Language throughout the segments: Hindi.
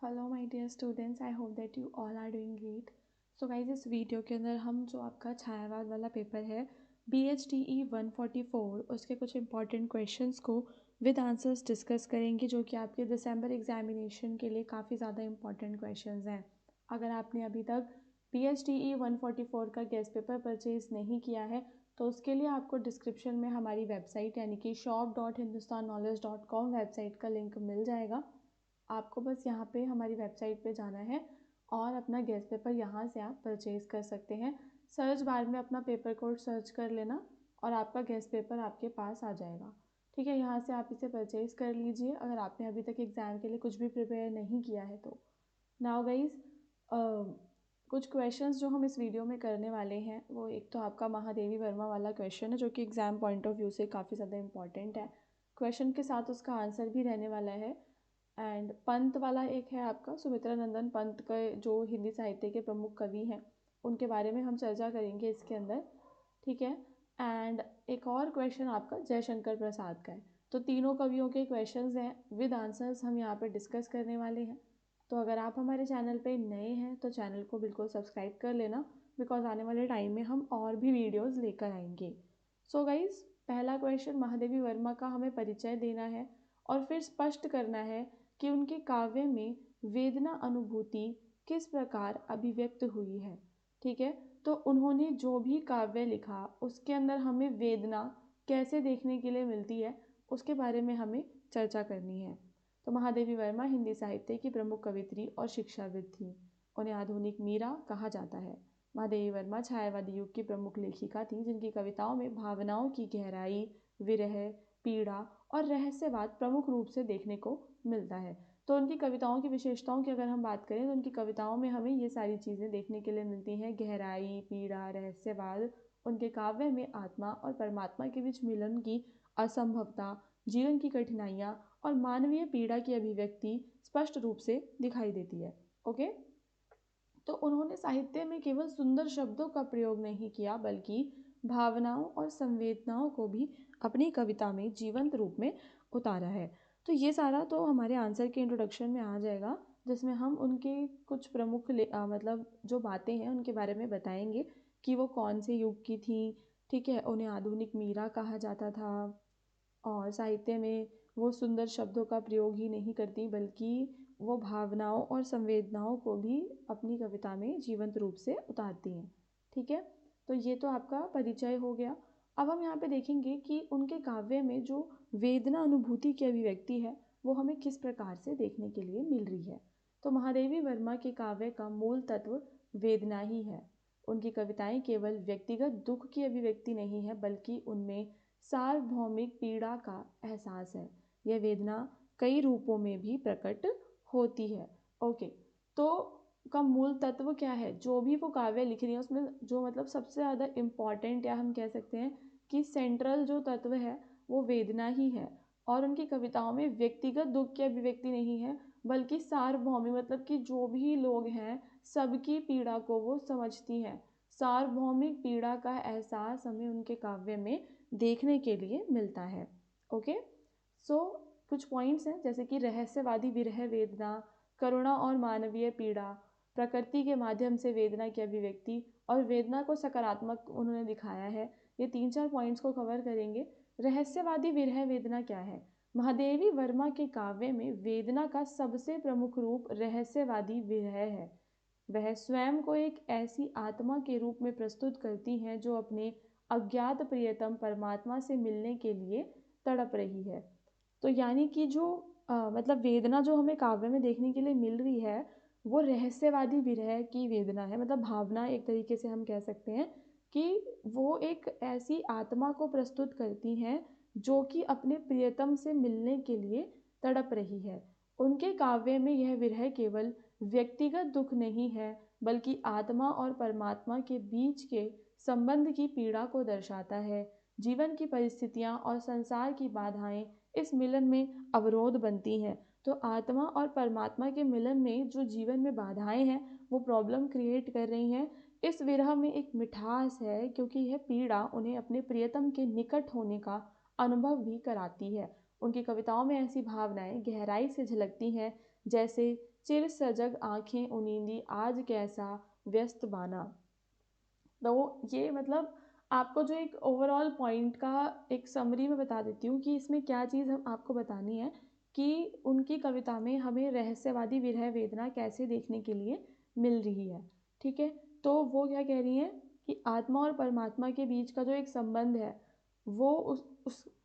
Hello my dear students, I hope that you all are doing great. So guys, इस वीडियो के अंदर हम जो आपका छायावाद वाला पेपर है BHDE 144 उसके कुछ इंपॉर्टेंट क्वेश्चंस को विद आंसर्स डिस्कस करेंगे, जो कि आपके दिसंबर एग्जामिनेशन के लिए काफ़ी ज़्यादा इंपॉर्टेंट क्वेश्चंस हैं। अगर आपने अभी तक BHDE 144 का गेस्ट पेपर परचेज नहीं किया है तो उसके लिए आपको डिस्क्रिप्शन में हमारी वेबसाइट यानी कि shop.hindustanknowledge.com वेबसाइट का लिंक मिल जाएगा। आपको बस यहाँ पे हमारी वेबसाइट पे जाना है और अपना गेस्ट पेपर यहाँ से आप परचेज कर सकते हैं। सर्च बार में अपना पेपर कोड सर्च कर लेना और आपका गेस्ट पेपर आपके पास आ जाएगा। ठीक है, यहाँ से आप इसे परचेज कर लीजिए अगर आपने अभी तक एग्ज़ाम के लिए कुछ भी प्रिपेयर नहीं किया है तो। नाउ गाइज, कुछ क्वेश्चंस जो हम इस वीडियो में करने वाले हैं वो एक तो आपका महादेवी वर्मा वाला क्वेश्चन है, जो कि एग्ज़ाम पॉइंट ऑफ व्यू से काफ़ी ज़्यादा इंपॉर्टेंट है। क्वेश्चन के साथ उसका आंसर भी रहने वाला है। एंड पंत वाला एक है आपका, सुमित्रा नंदन पंत के जो हिंदी साहित्य के प्रमुख कवि हैं उनके बारे में हम चर्चा करेंगे इसके अंदर। ठीक है, एंड एक और क्वेश्चन आपका जयशंकर प्रसाद का है। तो तीनों कवियों के क्वेश्चंस हैं विद आंसर्स हम यहाँ पे डिस्कस करने वाले हैं। तो अगर आप हमारे चैनल पे नए हैं तो चैनल को बिल्कुल सब्सक्राइब कर लेना, बिकॉज आने वाले टाइम में हम और भी वीडियोज़ लेकर आएंगे। सो गाइज, पहला क्वेश्चन, महादेवी वर्मा का हमें परिचय देना है और फिर स्पष्ट करना है कि उनके काव्य में वेदना अनुभूति किस प्रकार अभिव्यक्त हुई है। ठीक है, तो उन्होंने जो भी काव्य लिखा उसके अंदर हमें वेदना कैसे देखने के लिए मिलती है उसके बारे में हमें चर्चा करनी है। तो महादेवी वर्मा हिंदी साहित्य की प्रमुख कवित्री और शिक्षाविद थी। उन्हें आधुनिक मीरा कहा जाता है। महादेवी वर्मा छायावादी युग की प्रमुख लेखिका थी, जिनकी कविताओं में भावनाओं की गहराई, विरह, पीड़ा और रहस्यवाद प्रमुख रूप से देखने को मिलता है। तो उनकी कविताओं की विशेषताओं की अगर हम बात करें तो उनकी कविताओं में हमें ये सारी चीज़ें देखने के लिए मिलती हैं, गहराई, पीड़ा, रहस्यवाद। उनके काव्य में आत्मा और परमात्मा के बीच मिलन की असंभवता, जीवन की कठिनाइयाँ और मानवीय पीड़ा की अभिव्यक्ति स्पष्ट रूप से दिखाई देती है। ओके, तो उन्होंने साहित्य में केवल सुंदर शब्दों का प्रयोग नहीं किया, बल्कि भावनाओं और संवेदनाओं को भी अपनी कविता में जीवंत रूप में उतारा है। तो ये सारा तो हमारे आंसर के इंट्रोडक्शन में आ जाएगा, जिसमें हम उनके कुछ प्रमुख मतलब जो बातें हैं उनके बारे में बताएंगे कि वो कौन से युग की थी। ठीक है, उन्हें आधुनिक मीरा कहा जाता था और साहित्य में वो सुंदर शब्दों का प्रयोग ही नहीं करती, बल्कि वो भावनाओं और संवेदनाओं को भी अपनी कविता में जीवंत रूप से उतारती हैं। ठीक है, तो ये तो आपका परिचय हो गया। अब हम यहाँ पे देखेंगे कि उनके काव्य में जो वेदना अनुभूति की अभिव्यक्ति है वो हमें किस प्रकार से देखने के लिए मिल रही है। तो महादेवी वर्मा के काव्य का मूल तत्व वेदना ही है। उनकी कविताएं केवल व्यक्तिगत दुख की अभिव्यक्ति नहीं है, बल्कि उनमें सार्वभौमिक पीड़ा का एहसास है। यह वेदना कई रूपों में भी प्रकट होती है। ओके, तो का मूल तत्व क्या है, जो भी वो काव्य लिख रही है उसमें जो मतलब सबसे ज़्यादा इम्पॉर्टेंट या हम कह सकते हैं कि सेंट्रल जो तत्व है वो वेदना ही है। और उनकी कविताओं में व्यक्तिगत दुख की अभिव्यक्ति नहीं है, बल्कि सार्वभौमिक, मतलब कि जो भी लोग हैं सबकी पीड़ा को वो समझती हैं। सार्वभौमिक पीड़ा का एहसास हमें उनके काव्य में देखने के लिए मिलता है। ओके, सो कुछ पॉइंट्स हैं जैसे कि रहस्यवादी विरह वेदना, करुणा और मानवीय पीड़ा, प्रकृति के माध्यम से वेदना की अभिव्यक्ति और वेदना को सकारात्मक उन्होंने दिखाया है। ये 3-4 पॉइंट्स को कवर करेंगे। रहस्यवादी विरह वेदना क्या है? महादेवी वर्मा के काव्य में वेदना का सबसे प्रमुख रूप रहस्यवादी विरह है। वह स्वयं को एक ऐसी आत्मा के रूप में प्रस्तुत करती हैं जो अपने अज्ञात प्रियतम परमात्मा से मिलने के लिए तड़प रही है। तो यानी कि जो मतलब वेदना जो हमें काव्य में देखने के लिए मिल रही है वो रहस्यवादी विरह की वेदना है। मतलब भावना, एक तरीके से हम कह सकते हैं कि वो एक ऐसी आत्मा को प्रस्तुत करती हैं जो कि अपने प्रियतम से मिलने के लिए तड़प रही है। उनके काव्य में यह विरह केवल व्यक्तिगत दुख नहीं है, बल्कि आत्मा और परमात्मा के बीच के संबंध की पीड़ा को दर्शाता है। जीवन की परिस्थितियाँ और संसार की बाधाएं इस मिलन में अवरोध बनती हैं। तो आत्मा और परमात्मा के मिलन में जो जीवन में बाधाएं हैं वो प्रॉब्लम क्रिएट कर रही हैं। इस विरह में एक मिठास है, क्योंकि यह पीड़ा उन्हें अपने प्रियतम के निकट होने का अनुभव भी कराती है। उनकी कविताओं में ऐसी भावनाएं गहराई से झलकती हैं जैसे चिर सजग आंखें उनींदी आज कैसा व्यस्त बाना। तो ये मतलब आपको जो एक ओवरऑल पॉइंट का एक समरी में बता देती हूँ कि इसमें क्या चीज़ हम आपको बतानी है कि उनकी कविता में हमें रहस्यवादी विरह वेदना कैसे देखने के लिए मिल रही है। ठीक है, तो वो क्या कह रही हैं कि आत्मा और परमात्मा के बीच का जो एक संबंध है वो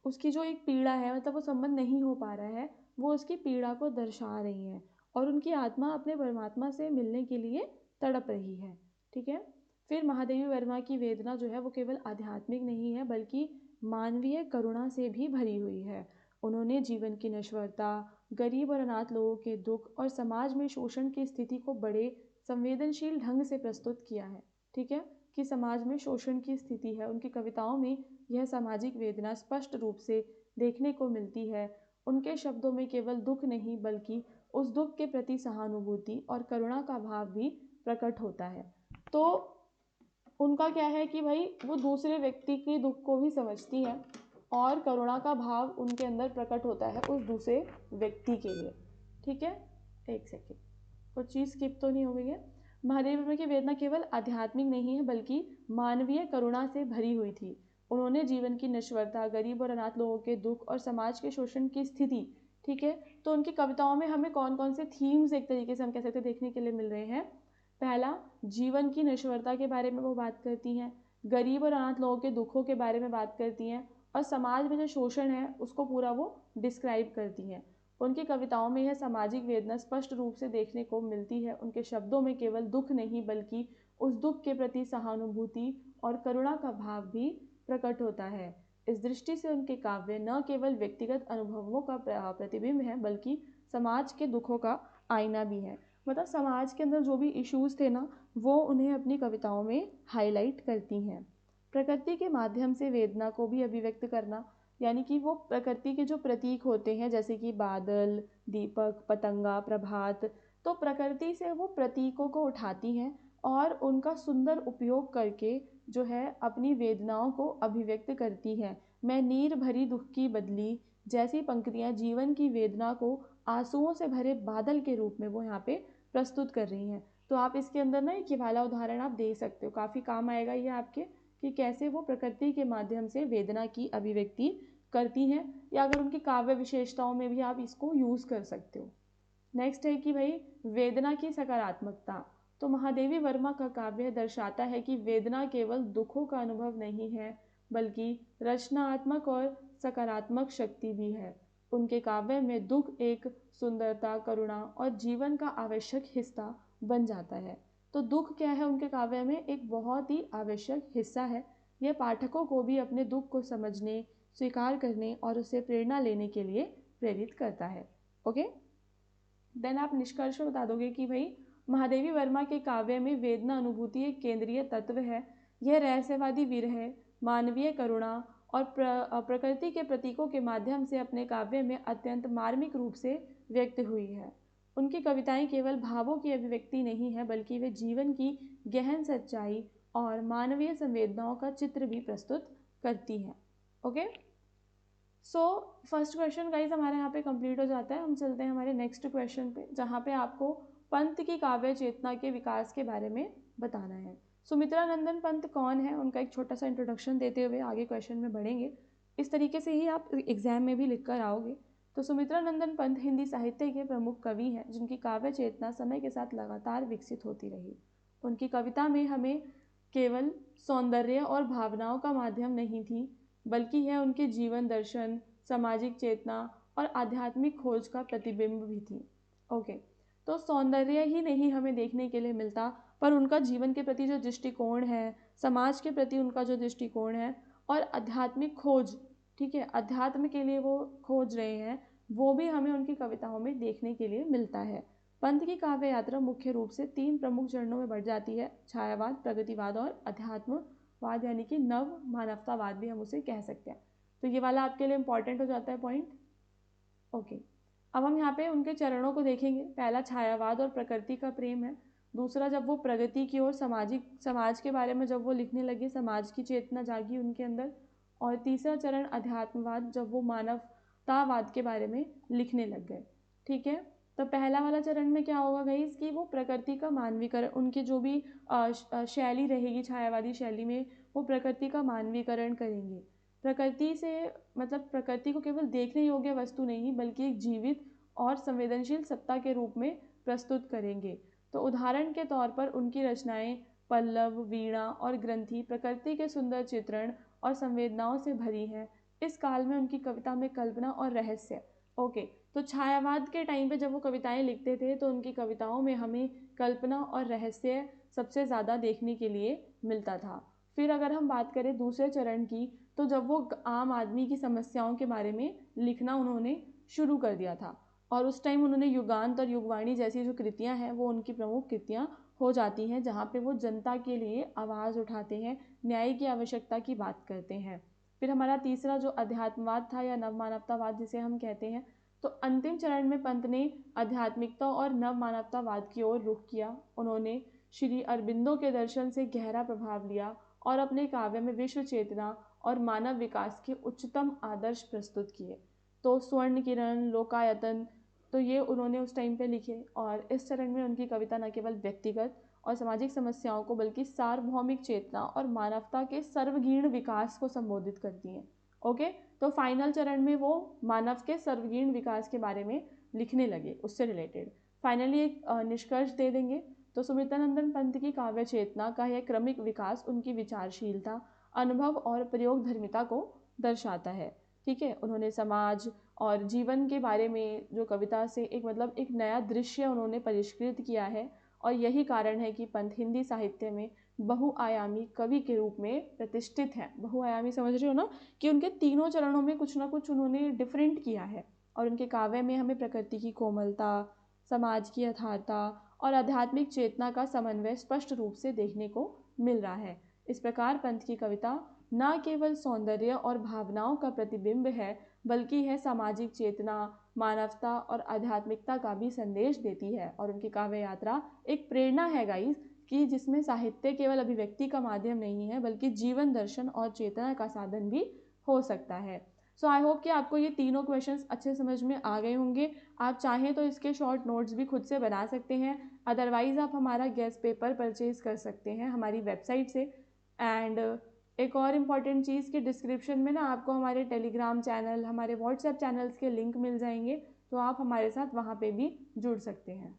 उसकी जो एक पीड़ा है, मतलब वो संबंध नहीं हो पा रहा है, वो उसकी पीड़ा को दर्शा रही हैं और उनकी आत्मा अपने परमात्मा से मिलने के लिए तड़प रही है। ठीक है, फिर महादेवी वर्मा की वेदना जो है वो केवल आध्यात्मिक नहीं है बल्कि मानवीय करुणा से भी भरी हुई है। उन्होंने जीवन की नश्वरता, गरीब और अनाथ लोगों के दुख और समाज में शोषण की स्थिति को बड़े संवेदनशील ढंग से प्रस्तुत किया है। ठीक है, कि समाज में शोषण की स्थिति है, उनकी कविताओं में यह सामाजिक वेदना स्पष्ट रूप से देखने को मिलती है। उनके शब्दों में केवल दुख नहीं बल्कि उस दुख के प्रति सहानुभूति और करुणा का भाव भी प्रकट होता है। तो उनका क्या है कि भाई वो दूसरे व्यक्ति के दुख को भी समझती हैं और करुणा का भाव उनके अंदर प्रकट होता है उस दूसरे व्यक्ति के लिए। ठीक है, एक सेकेंड, कुछ चीज़ स्किप तो नहीं हो गई है। महादेवी वर्मा की वेदना केवल आध्यात्मिक नहीं है बल्कि मानवीय करुणा से भरी हुई थी। उन्होंने जीवन की नश्वरता, गरीब और अनाथ लोगों के दुख और समाज के शोषण की स्थिति, ठीक है, तो उनकी कविताओं में हमें कौन कौन से थीम्स एक तरीके से हम कह सकते हैं देखने के लिए मिल रहे हैं। पहला, जीवन की नश्वरता के बारे में वो बात करती हैं, गरीब और अनाथ लोगों के दुखों के बारे में बात करती हैं और समाज में जो शोषण है उसको पूरा वो डिस्क्राइब करती हैं। उनकी कविताओं में यह सामाजिक वेदना स्पष्ट रूप से देखने को मिलती है। उनके शब्दों में केवल दुख नहीं बल्कि उस दुख के प्रति सहानुभूति और करुणा का भाव भी प्रकट होता है। इस दृष्टि से उनके काव्य न केवल व्यक्तिगत अनुभवों का प्रतिबिंब है बल्कि समाज के दुखों का आईना भी है। मतलब समाज के अंदर जो भी इश्यूज थे ना वो उन्हें अपनी कविताओं में हाईलाइट करती हैं। प्रकृति के माध्यम से वेदना को भी अभिव्यक्त करना, यानी कि वो प्रकृति के जो प्रतीक होते हैं जैसे कि बादल, दीपक, पतंगा, प्रभात, तो प्रकृति से वो प्रतीकों को उठाती हैं और उनका सुंदर उपयोग करके जो है अपनी वेदनाओं को अभिव्यक्त करती हैं। मैं नीर भरी दुख की बदली जैसी पंक्तियाँ जीवन की वेदना को आंसुओं से भरे बादल के रूप में वो यहाँ पे प्रस्तुत कर रही हैं। तो आप इसके अंदर ना एक ये वाला उदाहरण आप दे सकते हो, काफ़ी काम आएगा ये आपके कि कैसे वो प्रकृति के माध्यम से वेदना की अभिव्यक्ति करती हैं, या अगर उनकी काव्य विशेषताओं में भी आप इसको यूज़ कर सकते हो। नेक्स्ट है कि भाई वेदना की सकारात्मकता। तो महादेवी वर्मा का काव्य दर्शाता है कि वेदना केवल दुखों का अनुभव नहीं है बल्कि रचनात्मक और सकारात्मक शक्ति भी है। उनके काव्य में दुख एक सुंदरता, करुणा और जीवन का आवश्यक हिस्सा बन जाता है। तो दुख क्या है उनके काव्य में एक बहुत ही आवश्यक हिस्सा है। यह पाठकों को भी अपने दुख को समझने, स्वीकार करने और उससे प्रेरणा लेने के लिए प्रेरित करता है। ओके, देन आप निष्कर्ष में बता दोगे कि भाई महादेवी वर्मा के काव्य में वेदना अनुभूति एक केंद्रीय तत्व है। यह रहस्यवादी विरह, मानवीय करुणा और प्रकृति के प्रतीकों के माध्यम से अपने काव्य में अत्यंत मार्मिक रूप से व्यक्त हुई है। उनकी कविताएं केवल भावों की अभिव्यक्ति नहीं है बल्कि वे जीवन की गहन सच्चाई और मानवीय संवेदनाओं का चित्र भी प्रस्तुत करती हैं। Okay, so first question guys हमारे यहाँ पे कंप्लीट हो जाता है। हम चलते हैं हमारे नेक्स्ट क्वेश्चन पे जहाँ पे आपको पंत की काव्य चेतना के विकास के बारे में बताना है। सुमित्रा नंदन पंत कौन है, उनका एक छोटा सा इंट्रोडक्शन देते हुए आगे क्वेश्चन में बढ़ेंगे। इस तरीके से ही आप एग्जाम में भी लिख कर आओगे। तो सुमित्रा नंदन पंत हिंदी साहित्य के प्रमुख कवि हैं जिनकी काव्य चेतना समय के साथ लगातार विकसित होती रही। उनकी कविता में हमें केवल सौंदर्य और भावनाओं का माध्यम नहीं थी बल्कि यह उनके जीवन दर्शन, सामाजिक चेतना और आध्यात्मिक खोज का प्रतिबिंब भी थी। ओके, तो सौंदर्य ही नहीं हमें देखने के लिए मिलता पर उनका जीवन के प्रति जो दृष्टिकोण है, समाज के प्रति उनका जो दृष्टिकोण है और आध्यात्मिक खोज, ठीक है, अध्यात्म के लिए वो खोज रहे हैं, वो भी हमें उनकी कविताओं में देखने के लिए मिलता है। पंत की काव्य यात्रा मुख्य रूप से 3 प्रमुख चरणों में बढ़ जाती है, छायावाद, प्रगतिवाद और अध्यात्मवाद, यानी कि नव मानवतावाद भी हम उसे कह सकते हैं। तो ये वाला आपके लिए इंपॉर्टेंट हो जाता है पॉइंट। ओके, अब हम यहाँ पे उनके चरणों को देखेंगे। पहला छायावाद और प्रकृति का प्रेम है। दूसरा, जब वो प्रगति की ओर समाज के बारे में जब वो लिखने लगे, समाज की चेतना जागी उनके अंदर। और तीसरा चरण अध्यात्मवाद, जब वो मानवतावाद के बारे में लिखने लग गए। ठीक है, तो पहला वाला चरण में क्या होगा गाइस कि वो प्रकृति का मानवीकरण, उनकी जो भी शैली रहेगी छायावादी शैली में, वो प्रकृति का मानवीकरण करेंगे। प्रकृति से मतलब प्रकृति को केवल देखने योग्य वस्तु नहीं बल्कि एक जीवित और संवेदनशील सत्ता के रूप में प्रस्तुत करेंगे। तो उदाहरण के तौर पर उनकी रचनाएं पल्लव, वीणा और ग्रंथि प्रकृति के सुंदर चित्रण और संवेदनाओं से भरी है। इस काल में उनकी कविता में कल्पना और रहस्य, ओके, तो छायावाद के टाइम पे जब वो कविताएं लिखते थे तो उनकी कविताओं में हमें कल्पना और रहस्य सबसे ज़्यादा देखने के लिए मिलता था। फिर अगर हम बात करें दूसरे चरण की, तो जब वो आम आदमी की समस्याओं के बारे में लिखना उन्होंने शुरू कर दिया था, और उस टाइम उन्होंने युगांत और युगवाणी जैसी जो कृतियां हैं वो उनकी प्रमुख कृतियां हो जाती हैं, जहाँ पे वो जनता के लिए आवाज़ उठाते हैं, न्याय की आवश्यकता की बात करते हैं। फिर हमारा तीसरा जो अध्यात्मवाद था या नवमानवतावाद जिसे हम कहते हैं, तो अंतिम चरण में पंत ने आध्यात्मिकता और नव मानवतावाद की ओर रुख किया। उन्होंने श्री अरबिंदो के दर्शन से गहरा प्रभाव लिया और अपने काव्य में विश्व चेतना और मानव विकास के उच्चतम आदर्श प्रस्तुत किए। तो स्वर्ण किरण, लोकायतन, तो ये उन्होंने उस टाइम पे लिखे, और इस चरण में उनकी कविता न केवल व्यक्तिगत और सामाजिक समस्याओं को बल्कि सार्वभौमिक चेतना और मानवता के सर्वगीण विकास को संबोधित करती हैं। ओके, तो फाइनल चरण में वो मानव के सर्वगीण विकास के बारे में लिखने लगे, उससे रिलेटेड। फाइनली एक निष्कर्ष दे देंगे, तो सुमित्रानंदन पंत की काव्य चेतना का यह क्रमिक विकास उनकी विचारशीलता, अनुभव और प्रयोग धर्मिता को दर्शाता है। ठीक है, उन्होंने समाज और जीवन के बारे में जो कविता से एक मतलब एक नया दृश्य उन्होंने परिष्कृत किया है, और यही कारण है कि पंत हिंदी साहित्य में बहुआयामी कवि के रूप में प्रतिष्ठित हैं। बहुआयामी समझ रहे हो ना, कि उनके तीनों चरणों में कुछ ना कुछ उन्होंने डिफरेंट किया है, और उनके काव्य में हमें प्रकृति की कोमलता, समाज की यथार्थता और आध्यात्मिक चेतना का समन्वय स्पष्ट रूप से देखने को मिल रहा है। इस प्रकार पंत की कविता न केवल सौंदर्य और भावनाओं का प्रतिबिंब है, बल्कि है सामाजिक चेतना, मानवता और आध्यात्मिकता का भी संदेश देती है। और उनकी काव्य यात्रा एक प्रेरणा है गाइस, कि जिसमें साहित्य केवल अभिव्यक्ति का माध्यम नहीं है बल्कि जीवन दर्शन और चेतना का साधन भी हो सकता है। सो आई होप कि आपको ये तीनों क्वेश्चंस अच्छे समझ में आ गए होंगे। आप चाहें तो इसके शॉर्ट नोट्स भी खुद से बना सकते हैं, अदरवाइज़ आप हमारा गेस्ट पेपर परचेज कर सकते हैं हमारी वेबसाइट से। एंड एक और इम्पॉर्टेंट चीज़ कि डिस्क्रिप्शन में ना आपको हमारे टेलीग्राम चैनल, हमारे व्हाट्सएप चैनल्स के लिंक मिल जाएंगे, तो आप हमारे साथ वहाँ पे भी जुड़ सकते हैं।